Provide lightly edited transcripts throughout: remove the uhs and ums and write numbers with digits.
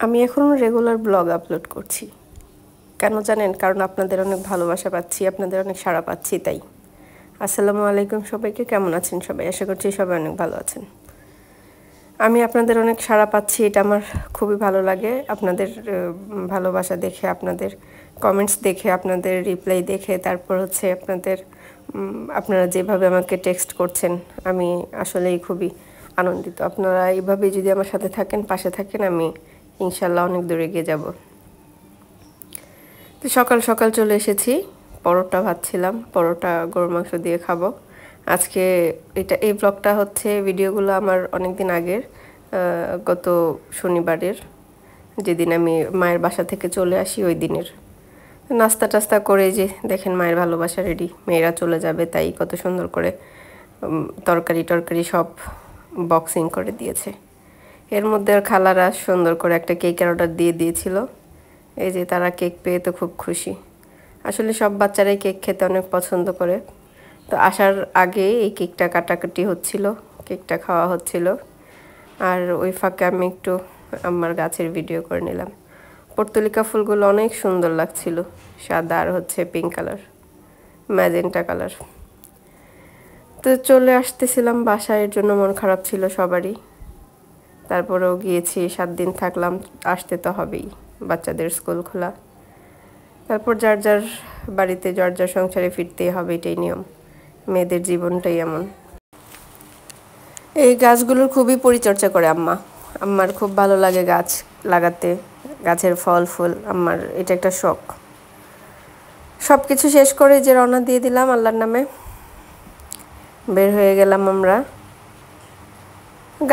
আমি এখন regular blog upload করছি। কেন জানেন? কারণ আপনাদের অনেক ভালোবাসা পাচ্ছি, আপনাদের অনেক সাড়া পাচ্ছি তাই। আসসালামু আলাইকুম সবাইকে, কেমন আছেন সবাই? আশা করছি সবাই অনেক ভালো আছেন। আমি আপনাদের অনেক সাড়া পাচ্ছি, এটা আমার খুবই ভালো লাগে। আপনাদের ভালোবাসা দেখে, আপনাদের কমেন্টস দেখে, আপনাদের রিপ্লাই দেখে, তারপর হচ্ছে আপনারা যেভাবে আমাকে টেক্সট করছেন, আমি আসলেই খুবই আনন্দিত। আপনারা এইভাবেই যদি আমার সাথে থাকেন, পাশে থাকেন, আমি ইনশাল্লাহ অনেক দূরে এগিয়ে যাব। তো সকাল সকাল চলে এসেছি, পরোটা ভাজছিলাম, পরোটা গরুর মাংস দিয়ে খাবো আজকে। এই ব্লগটা হচ্ছে, ভিডিওগুলো আমার অনেক দিন আগের, গত শনিবারের, যেদিন আমি মায়ের বাসা থেকে চলে আসি ওই দিনের। নাস্তা টাস্তা করে যে দেখেন মায়ের ভালোবাসা রেডি, মেয়েরা চলে যাবে তাই কত সুন্দর করে তরকারি সব বক্সিং করে দিয়েছে। এর মধ্যে খালারা সুন্দর করে একটা কেকের অর্ডার দিয়ে দিয়েছিল। এই যে তারা কেক পেয়ে তো খুব খুশি। আসলে সব বাচ্চারাই কেক খেতে অনেক পছন্দ করে। তো আসার আগে এই কেকটা কাটাকাটি হচ্ছিল, কেকটা খাওয়া হচ্ছিল, আর ওই ফাঁকে আমি একটু আমার গাছের ভিডিও করে নিলাম। পর্তুলিকা ফুলগুলো অনেক সুন্দর লাগছিল, সাদা আর হচ্ছে পিঙ্ক কালার, ম্যাজেন্টা কালার। তো চলে আসতেছিলাম বাসায়, এর জন্য মন খারাপ ছিল সবারই। তারপরেও গিয়েছি, 7 দিন থাকলাম, আসতে তো হবেই, বাচ্চাদের স্কুল খোলা। তারপর যার যার বাড়িতে, যার যার সংসারে ফিরতেই হবে, এটাই নিয়ম, মেয়েদের জীবনটাই এমন। এই গাছগুলোর খুবই পরিচর্যা করে আম্মা। আম্মার খুব ভালো লাগে গাছ লাগাতে, গাছের ফল ফুল, আম্মার এটা একটা শখ। সব কিছু শেষ করে যে রওনা দিয়ে দিলাম আল্লাহর নামে, বের হয়ে গেলাম আমরা।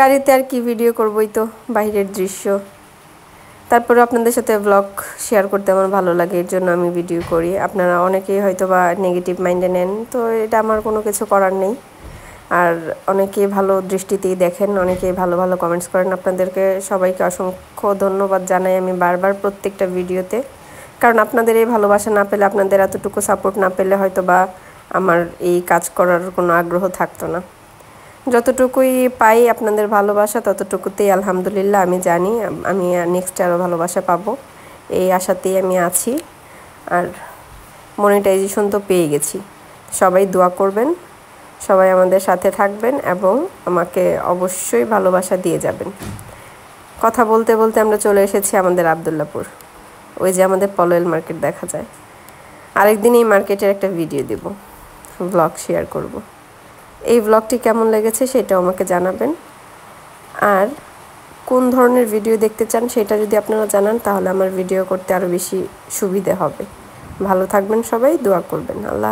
গাড়িতে আর কি ভিডিও করবই, তো বাইরের দৃশ্য। তারপরে আপনাদের সাথে ব্লগ শেয়ার করতে আমার ভালো লাগে, এর জন্য আমি ভিডিও করি। আপনারা অনেকেই হয়তো বা নেগেটিভ মাইন্ডে নেন, তো এটা আমার কোনো কিছু করার নেই। আর অনেকেই ভালো দৃষ্টিতেই দেখেন, অনেকেই ভালো ভালো কমেন্টস করেন। আপনাদেরকে সবাইকে অসংখ্য ধন্যবাদ জানাই আমি বারবার প্রত্যেকটা ভিডিওতে। কারণ আপনাদের এই ভালোবাসা না পেলে, আপনাদের এতটুকু সাপোর্ট না পেলে হয়তো বা আমার এই কাজ করার কোনো আগ্রহ থাকতো না। যতটুকুই পাই আপনাদের ভালোবাসা, ততটুকুতেই আলহামদুলিল্লাহ। আমি জানি আমি নেক্সট আরও ভালোবাসা পাবো, এই আশাতেই আমি আছি। আর মনিটাইজেশন তো পেয়ে গেছি। সবাই দোয়া করবেন, সবাই আমাদের সাথে থাকবেন এবং আমাকে অবশ্যই ভালোবাসা দিয়ে যাবেন। কথা বলতে বলতে আমরা চলে এসেছি আমাদের আবদুল্লাপুর। ওই যে আমাদের পলয়েল মার্কেট দেখা যায়। আরেকদিন এই মার্কেটের একটা ভিডিও দেব, ব্লগ শেয়ার করব। এই ব্লগটি কেমন লেগেছে সেটাও আমাকে জানাবেন। আর কোন ধরনের ভিডিও দেখতে চান সেটা যদি আপনারা জানান, তাহলে আমার ভিডিও করতে আরও বেশি সুবিধে হবে। ভালো থাকবেন সবাই, দোয়া করবেন। আল্লাহ।